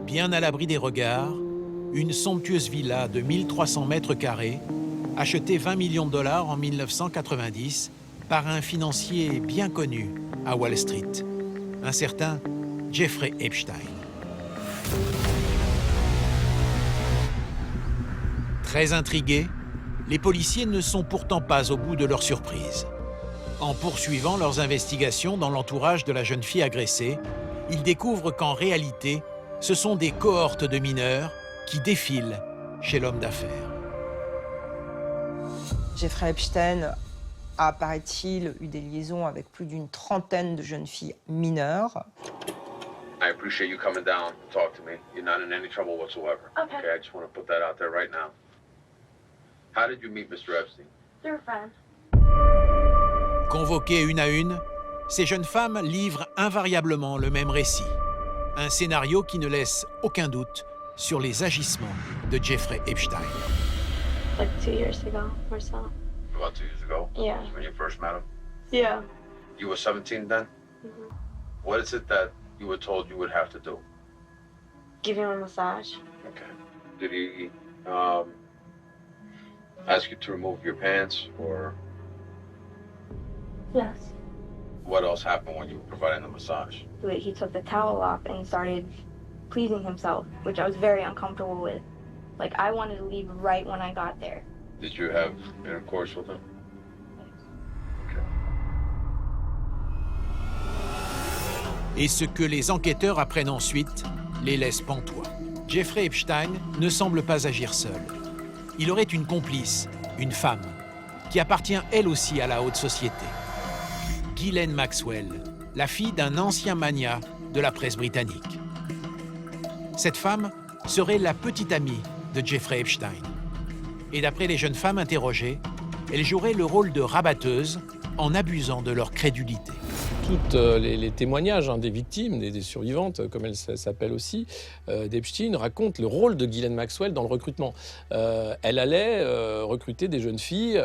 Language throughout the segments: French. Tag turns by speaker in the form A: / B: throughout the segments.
A: Bien à l'abri des regards, une somptueuse villa de 1300 mètres carrés, achetée 20 millions de dollars en 1990 par un financier bien connu à Wall Street, un certain Jeffrey Epstein. Très intrigués, les policiers ne sont pourtant pas au bout de leur surprise. En poursuivant leurs investigations dans l'entourage de la jeune fille agressée, ils découvrent qu'en réalité, ce sont des cohortes de mineurs qui défilent chez l'homme d'affaires.
B: Jeffrey Epstein a, paraît-il, eu des liaisons avec plus d'une trentaine de jeunes filles mineures.
C: I appreciate you coming down to talk to me. You're not in any trouble whatsoever.
D: Okay.
C: I just want to put that out there right now. How did you meet Mr. Epstein?
D: They're friends.
A: Convoquées une à une, ces jeunes femmes livrent invariablement le même récit. Un scénario qui ne laisse aucun doute sur les agissements de Jeffrey Epstein.
D: Like 2 years ago or so.
C: About 2 years ago?
D: Yeah.
C: When you first met him?
D: Yeah.
C: You were 17 then?
D: Mm-hmm.
C: What is it that you were told you would have to do?
D: Give him a massage.
C: Okay. Did he ask you to remove your pants, or
D: Yes.
C: what else happened when you were providing the massage?
D: He took the towel off and he started pleasing himself, which I was very uncomfortable with. Like, I wanted to leave right when I got there.
C: Did you have intercourse with him? Okay.
A: Et ce que les enquêteurs apprennent ensuite les laisse pantois. Jeffrey Epstein ne semble pas agir seul. Il aurait une complice, une femme, qui appartient elle aussi à la haute société. Ghislaine Maxwell, la fille d'un ancien magnat de la presse britannique. Cette femme serait la petite amie de Jeffrey Epstein. Et d'après les jeunes femmes interrogées, elle jouerait le rôle de rabatteuse en abusant de leur crédulité.
E: Tous les témoignages des victimes, des survivantes, comme elles s'appellent aussi, d'Epstein, racontent le rôle de Ghislaine Maxwell dans le recrutement. Elle allait recruter des jeunes filles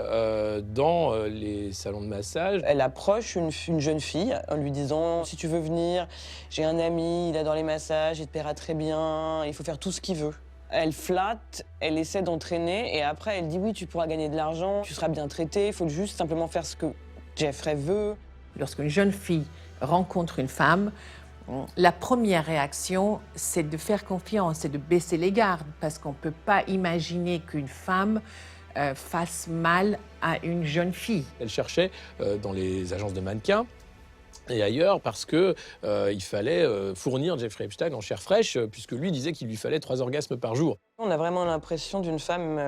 E: dans les salons de massage.
B: Elle approche une jeune fille en lui disant « Si tu veux venir, j'ai un ami, il adore les massages, il te paiera très bien, il faut faire tout ce qu'il veut. » Elle flatte, elle essaie d'entraîner et après elle dit « Oui, tu pourras gagner de l'argent, tu seras bien traité, il faut juste simplement faire ce que Jeffrey veut. »
F: Lorsqu'une jeune fille rencontre une femme, la première réaction, c'est de faire confiance et de baisser les gardes, parce qu'on ne peut pas imaginer qu'une femme fasse mal à une jeune fille.
E: Elle cherchait dans les agences de mannequins et ailleurs parce qu'il fallait fournir Jeffrey Epstein en chair fraîche, puisque lui disait qu'il lui fallait 3 orgasmes par jour.
B: On a vraiment l'impression d'une femme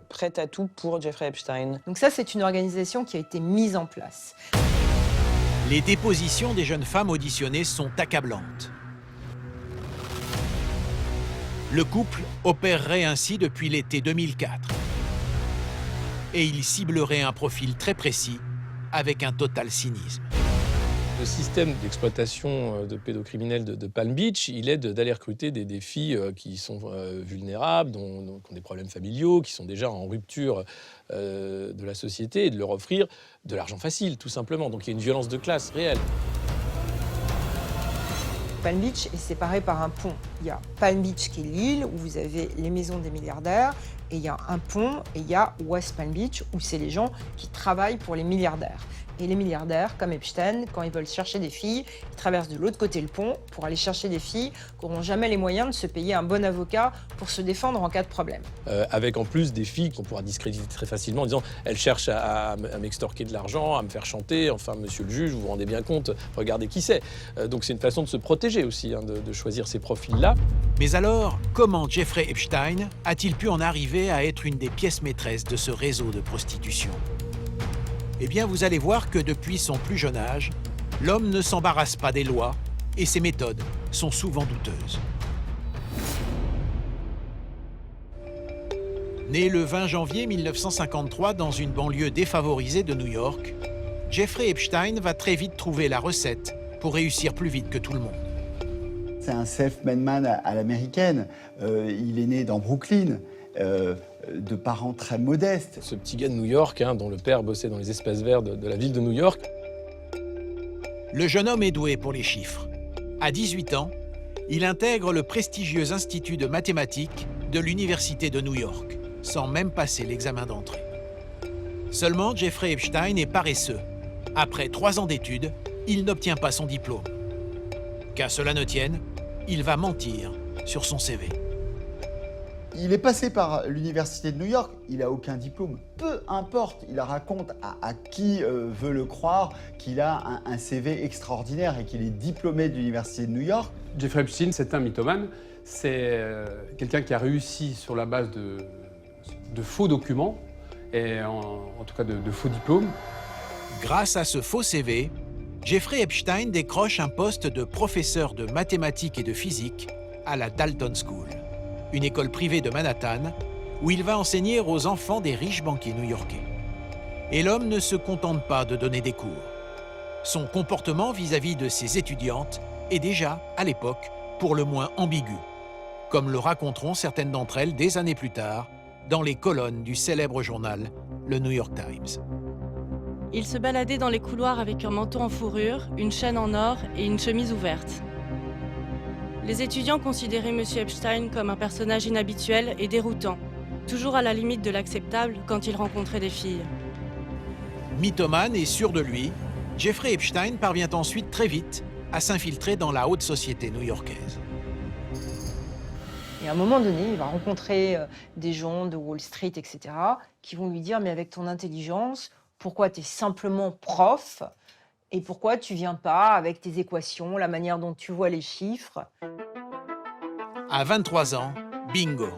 B: prête à tout pour Jeffrey Epstein. Donc ça, c'est une organisation qui a été mise en place.
A: Les dépositions des jeunes femmes auditionnées sont accablantes. Le couple opérerait ainsi depuis l'été 2004. Et il ciblerait un profil très précis avec un total cynisme.
E: Le système d'exploitation de pédocriminels de Palm Beach, il est d'aller recruter des filles qui sont vulnérables, qui ont des problèmes familiaux, qui sont déjà en rupture de la société, et de leur offrir de l'argent facile, tout simplement. Donc il y a une violence de classe réelle.
B: Palm Beach est séparé par un pont. Il y a Palm Beach qui est l'île où vous avez les maisons des milliardaires, et il y a un pont, et il y a West Palm Beach où c'est les gens qui travaillent pour les milliardaires. Et les milliardaires, comme Epstein, quand ils veulent chercher des filles, ils traversent de l'autre côté le pont pour aller chercher des filles qui n'auront jamais les moyens de se payer un bon avocat pour se défendre en cas de problème.
E: Avec en plus des filles qu'on pourra discréditer très facilement en disant « elles cherchent à m'extorquer de l'argent, à me faire chanter, enfin monsieur le juge, vous vous rendez bien compte, regardez qui c'est ». Donc c'est une façon de se protéger aussi, de choisir ces profils-là.
A: Mais alors, comment Jeffrey Epstein a-t-il pu en arriver à être une des pièces maîtresses de ce réseau de prostitution ? Eh bien, vous allez voir que depuis son plus jeune âge, l'homme ne s'embarrasse pas des lois et ses méthodes sont souvent douteuses. Né le 20 janvier 1953 dans une banlieue défavorisée de New York, Jeffrey Epstein va très vite trouver la recette pour réussir plus vite que tout le monde.
G: C'est un self-made man à l'américaine. Il est né dans Brooklyn. De parents très modestes.
E: Ce petit gars de New York, dont le père bossait dans les espaces verts de la ville de New York.
A: Le jeune homme est doué pour les chiffres. À 18 ans, Il intègre le prestigieux Institut de mathématiques de l'Université de New York, sans même passer l'examen d'entrée. Seulement, Jeffrey Epstein est paresseux. Après 3 ans d'études, il n'obtient pas son diplôme. Qu'à cela ne tienne, il va mentir sur son CV.
G: Il est passé par l'Université de New York, il n'a aucun diplôme. Peu importe, il raconte à qui veut le croire qu'il a un CV extraordinaire et qu'il est diplômé de l'Université de New York.
H: Jeffrey Epstein, c'est un mythomane. C'est quelqu'un qui a réussi sur la base de faux documents, et en tout cas de faux diplômes.
A: Grâce à ce faux CV, Jeffrey Epstein décroche un poste de professeur de mathématiques et de physique à la Dalton School, une école privée de Manhattan où il va enseigner aux enfants des riches banquiers new-yorkais. Et l'homme ne se contente pas de donner des cours. Son comportement vis-à-vis de ses étudiantes est déjà, à l'époque, pour le moins ambigu, comme le raconteront certaines d'entre elles des années plus tard dans les colonnes du célèbre journal le New York Times.
I: Il se baladait dans les couloirs avec un manteau en fourrure, une chaîne en or et une chemise ouverte. Les étudiants considéraient M. Epstein comme un personnage inhabituel et déroutant, toujours à la limite de l'acceptable quand il rencontrait des filles.
A: Mythomane et sûr de lui, Jeffrey Epstein parvient ensuite très vite à s'infiltrer dans la haute société new-yorkaise.
B: Et à un moment donné, il va rencontrer des gens de Wall Street, etc., qui vont lui dire « Mais avec ton intelligence, pourquoi tu es simplement prof et pourquoi tu viens pas avec tes équations, la manière dont tu vois les chiffres ?»
A: À 23 ans, bingo!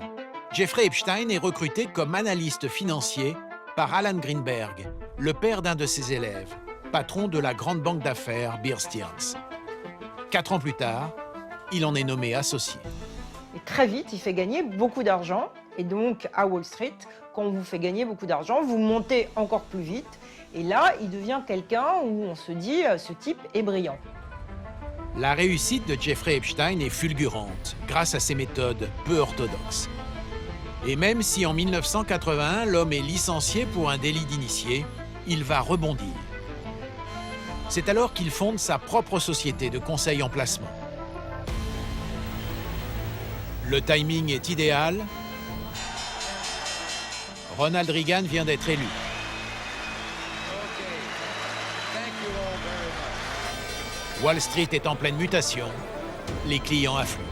A: Jeffrey Epstein est recruté comme analyste financier par Alan Greenberg, le père d'un de ses élèves, patron de la grande banque d'affaires Bear Stearns. 4 ans plus tard, il en est nommé associé.
B: Et très vite, il fait gagner beaucoup d'argent. Et donc, à Wall Street, quand on vous fait gagner beaucoup d'argent, vous montez encore plus vite. Et là, il devient quelqu'un où on se dit, ce type est brillant.
A: La réussite de Jeffrey Epstein est fulgurante grâce à ses méthodes peu orthodoxes. Et même si en 1981, l'homme est licencié pour un délit d'initié, il va rebondir. C'est alors qu'il fonde sa propre société de conseil en placement. Le timing est idéal. Ronald Reagan vient d'être élu. Wall Street est en pleine mutation. Les clients affluent.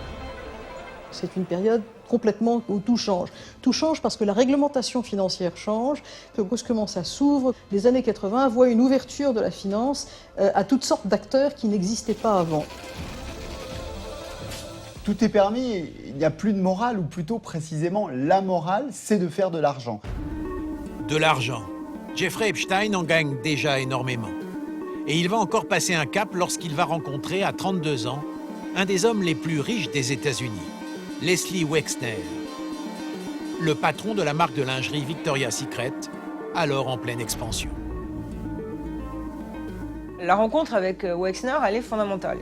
J: C'est une période complètement où tout change. Tout change parce que la réglementation financière change, que brusquement ça s'ouvre. Les années 80 voient une ouverture de la finance à toutes sortes d'acteurs qui n'existaient pas avant.
G: Tout est permis, il n'y a plus de morale, ou plutôt précisément la morale, c'est de faire de l'argent.
A: De l'argent. Jeffrey Epstein en gagne déjà énormément. Et il va encore passer un cap lorsqu'il va rencontrer, à 32 ans, un des hommes les plus riches des États-Unis, Leslie Wexner, le patron de la marque de lingerie Victoria's Secret, alors en pleine expansion.
B: La rencontre avec Wexner, elle est fondamentale.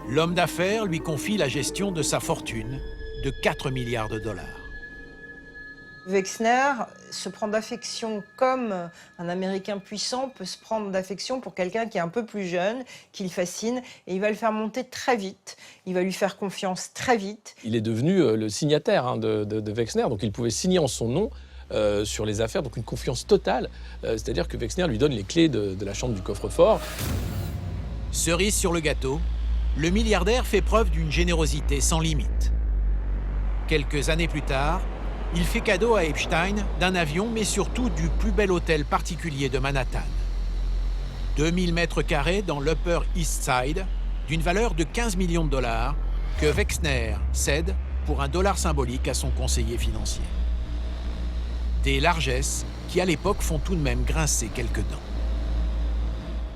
A: L'homme d'affaires lui confie la gestion de sa fortune de 4 milliards de dollars.
B: Wexner se prend d'affection comme un Américain puissant peut se prendre d'affection pour quelqu'un qui est un peu plus jeune, qui le fascine, et il va le faire monter très vite. Il va lui faire confiance très vite.
E: Il est devenu le signataire de Wexner, donc il pouvait signer en son nom sur les affaires, donc une confiance totale. C'est-à-dire que Wexner lui donne les clés de la chambre du coffre-fort.
A: Cerise sur le gâteau, le milliardaire fait preuve d'une générosité sans limite. Quelques années plus tard, il fait cadeau à Epstein d'un avion, mais surtout du plus bel hôtel particulier de Manhattan. 2000 mètres carrés dans l'Upper East Side, d'une valeur de 15 millions de dollars, que Wexner cède pour $1 symbolique à son conseiller financier. Des largesses qui, à l'époque, font tout de même grincer quelques dents.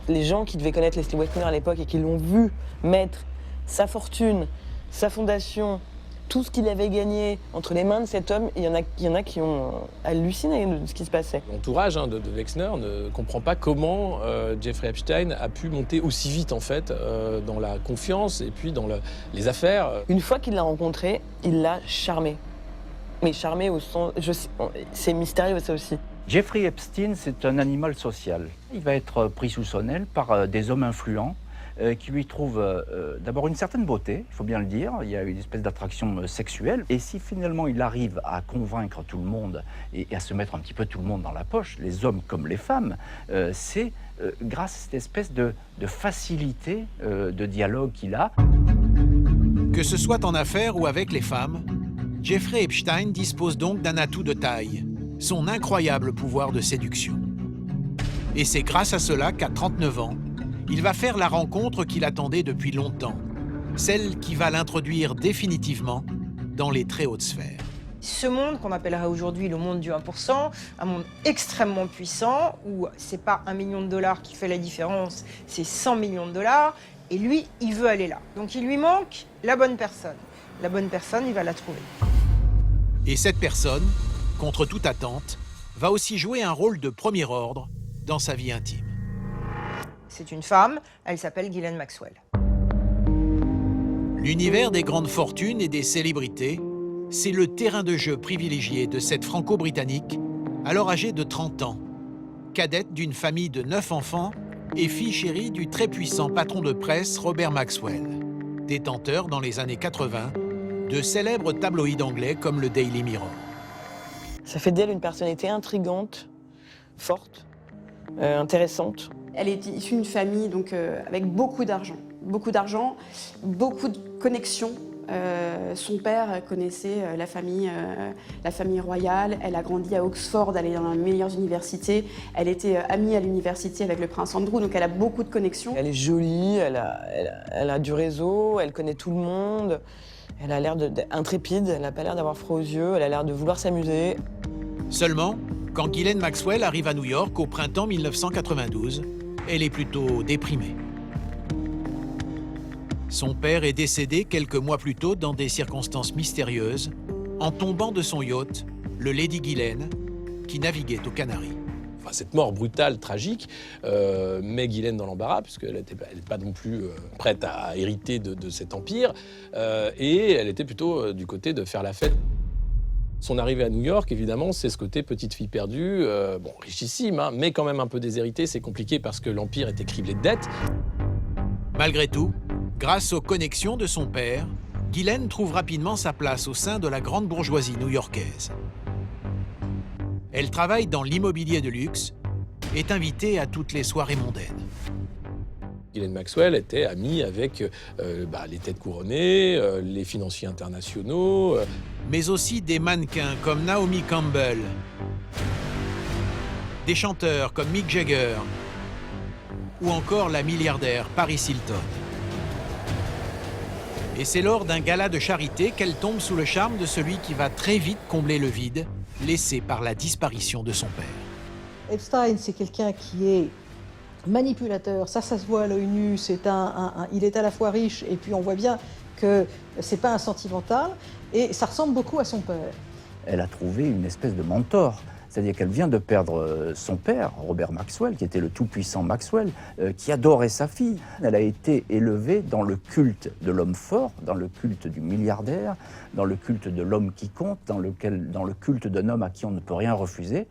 K: Les gens qui devaient connaître Leslie Wexner à l'époque et qui l'ont vu mettre sa fortune, sa fondation, tout ce qu'il avait gagné entre les mains de cet homme, il y en a qui ont halluciné de ce qui se passait.
E: L'entourage de Wexner ne comprend pas comment Jeffrey Epstein a pu monter aussi vite en fait dans la confiance et puis dans les affaires.
K: Une fois qu'il l'a rencontré, il l'a charmé. Mais charmé au sens... c'est mystérieux ça aussi.
L: Jeffrey Epstein, c'est un animal social. Il va être pris sous son aile par des hommes influents qui lui trouve d'abord une certaine beauté, il faut bien le dire, il y a une espèce d'attraction sexuelle. Et si finalement il arrive à convaincre tout le monde et à se mettre un petit peu tout le monde dans la poche, les hommes comme les femmes, c'est grâce à cette espèce de facilité de dialogue qu'il a.
A: Que ce soit en affaires ou avec les femmes, Jeffrey Epstein dispose donc d'un atout de taille, son incroyable pouvoir de séduction. Et c'est grâce à cela qu'à 39 ans, il va faire la rencontre qu'il attendait depuis longtemps, celle qui va l'introduire définitivement dans les très hautes sphères.
B: Ce monde qu'on appellerait aujourd'hui le monde du 1%, un monde extrêmement puissant où c'est pas $1 million qui fait la différence, c'est 100 millions de dollars. Et lui, il veut aller là. Donc il lui manque la bonne personne. La bonne personne, il va la trouver.
A: Et cette personne, contre toute attente, va aussi jouer un rôle de premier ordre dans sa vie intime.
B: C'est une femme, elle s'appelle Ghislaine Maxwell.
A: L'univers des grandes fortunes et des célébrités, c'est le terrain de jeu privilégié de cette franco-britannique, alors âgée de 30 ans, cadette d'une famille de 9 enfants et fille chérie du très puissant patron de presse Robert Maxwell, détenteur dans les années 80 de célèbres tabloïds anglais comme le Daily Mirror.
K: Ça fait d'elle une personnalité intrigante, forte, intéressante.
M: Elle est issue d'une famille donc, avec beaucoup d'argent, beaucoup de connexions. Son père connaissait la famille royale, elle a grandi à Oxford, elle est dans les meilleures universités, elle était amie à l'université avec le prince Andrew, donc elle a beaucoup de connexions.
K: Elle est jolie, elle a du réseau, elle connaît tout le monde, elle a l'air intrépide, elle n'a pas l'air d'avoir froid aux yeux, elle a l'air de vouloir s'amuser.
A: Seulement, quand Ghislaine Maxwell arrive à New York au printemps 1992, elle est plutôt déprimée. Son père est décédé quelques mois plus tôt dans des circonstances mystérieuses, en tombant de son yacht, le Lady Ghislaine, qui naviguait aux Canaries.
E: Enfin, cette mort brutale, tragique, met Ghislaine dans l'embarras, puisqu'elle n'était pas non plus prête à hériter de cet empire, et elle était plutôt du côté de faire la fête. Son arrivée à New York, évidemment, c'est ce côté petite fille perdue, bon, richissime, hein, mais quand même un peu déshéritée. C'est compliqué parce que l'empire était criblé de dettes.
A: Malgré tout, grâce aux connexions de son père, Ghislaine trouve rapidement sa place au sein de la grande bourgeoisie new-yorkaise. Elle travaille dans l'immobilier de luxe, est invitée à toutes les soirées mondaines.
E: Ghislaine Maxwell était amie avec les têtes couronnées, les financiers internationaux.
A: Mais aussi des mannequins comme Naomi Campbell, des chanteurs comme Mick Jagger ou encore la milliardaire Paris Hilton. Et c'est lors d'un gala de charité qu'elle tombe sous le charme de celui qui va très vite combler le vide laissé par la disparition de son père.
J: Epstein, c'est quelqu'un qui est manipulateur, ça se voit à l'œil nu, il est à la fois riche et puis on voit bien que c'est pas un sentimental et ça ressemble beaucoup à son père.
L: Elle a trouvé une espèce de mentor, c'est-à-dire qu'elle vient de perdre son père, Robert Maxwell, qui était le tout-puissant Maxwell, qui adorait sa fille. Elle a été élevée dans le culte de l'homme fort, dans le culte du milliardaire, dans le culte de l'homme qui compte, dans le culte d'un homme à qui on ne peut rien refuser.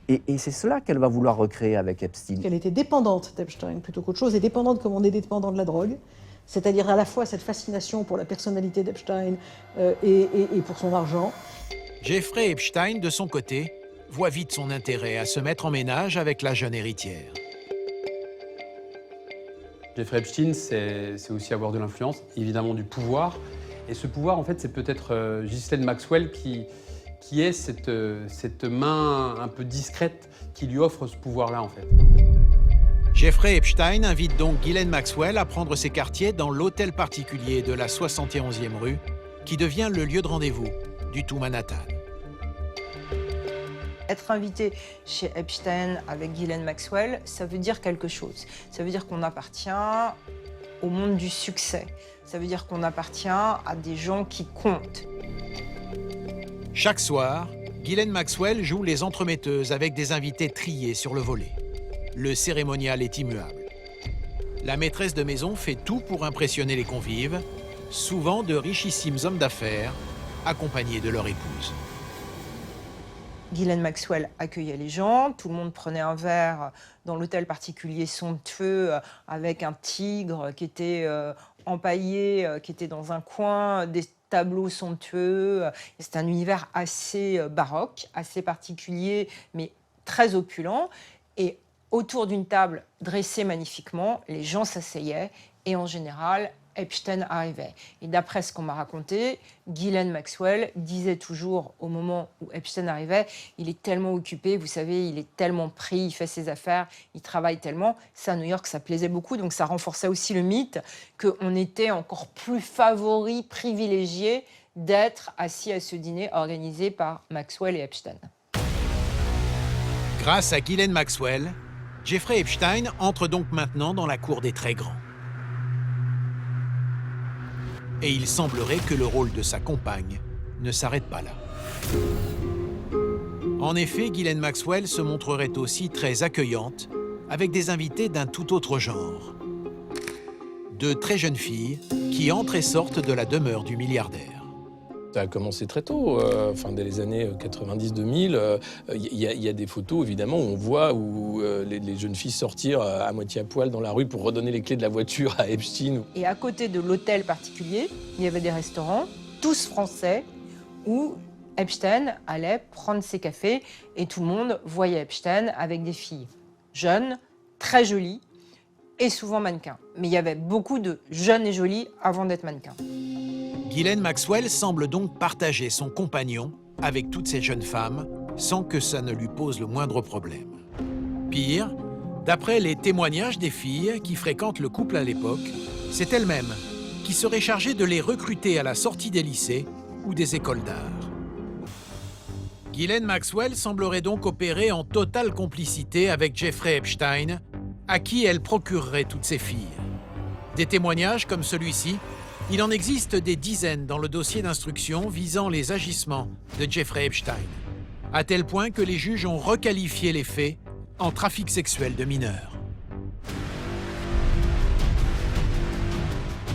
L: Et c'est cela qu'elle va vouloir recréer avec Epstein.
J: Elle était dépendante d'Epstein plutôt qu'autre chose, et dépendante comme on est dépendant de la drogue, c'est-à-dire à la fois cette fascination pour la personnalité d'Epstein et pour son argent.
A: Jeffrey Epstein, de son côté, voit vite son intérêt à se mettre en ménage avec la jeune héritière.
H: Jeffrey Epstein, c'est aussi avoir de l'influence, évidemment du pouvoir. Et ce pouvoir, en fait, c'est peut-être Ghislaine Maxwell qui est cette main un peu discrète qui lui offre ce pouvoir-là, en fait.
A: Jeffrey Epstein invite donc Ghislaine Maxwell à prendre ses quartiers dans l'hôtel particulier de la 71e rue, qui devient le lieu de rendez-vous du tout Manhattan.
B: Être invité chez Epstein avec Ghislaine Maxwell, ça veut dire quelque chose. Ça veut dire qu'on appartient au monde du succès. Ça veut dire qu'on appartient à des gens qui comptent.
A: Chaque soir, Ghislaine Maxwell joue les entremetteuses avec des invités triés sur le volet. Le cérémonial est immuable. La maîtresse de maison fait tout pour impressionner les convives, souvent de richissimes hommes d'affaires, accompagnés de leur épouse.
B: Ghislaine Maxwell accueillait les gens, tout le monde prenait un verre dans l'hôtel particulier somptueux avec un tigre qui était empaillé, qui était dans un coin, des tableaux somptueux. C'est un univers assez baroque, assez particulier, mais très opulent. Et autour d'une table dressée magnifiquement, les gens s'asseyaient et en général, Epstein arrivait. Et d'après ce qu'on m'a raconté, Ghislaine Maxwell disait toujours au moment où Epstein arrivait, il est tellement occupé, vous savez, il est tellement pris, il fait ses affaires, il travaille tellement. Ça, à New York, ça plaisait beaucoup, donc ça renforçait aussi le mythe qu'on était encore plus favoris, privilégiés d'être assis à ce dîner organisé par Maxwell et Epstein.
A: Grâce à Ghislaine Maxwell, Jeffrey Epstein entre donc maintenant dans la cour des très grands. Et il semblerait que le rôle de sa compagne ne s'arrête pas là. En effet, Ghislaine Maxwell se montrerait aussi très accueillante, avec des invités d'un tout autre genre. De très jeunes filles qui entrent et sortent de la demeure du milliardaire.
E: Ça a commencé très tôt, dès les années 90-2000. Il y a des photos, évidemment, où on voit les jeunes filles sortir à moitié à poil dans la rue pour redonner les clés de la voiture à Epstein.
B: Et à côté de l'hôtel particulier, il y avait des restaurants, tous français, où Epstein allait prendre ses cafés et tout le monde voyait Epstein avec des filles jeunes, très jolies et souvent mannequins. Mais il y avait beaucoup de jeunes et jolies avant d'être mannequins.
A: Ghislaine Maxwell semble donc partager son compagnon avec toutes ces jeunes femmes sans que ça ne lui pose le moindre problème. Pire, d'après les témoignages des filles qui fréquentent le couple à l'époque, c'est elle-même qui serait chargée de les recruter à la sortie des lycées ou des écoles d'art. Ghislaine Maxwell semblerait donc opérer en totale complicité avec Jeffrey Epstein, à qui elle procurerait toutes ces filles. Des témoignages comme celui-ci, il en existe des dizaines dans le dossier d'instruction visant les agissements de Jeffrey Epstein, à tel point que les juges ont requalifié les faits en trafic sexuel de mineurs.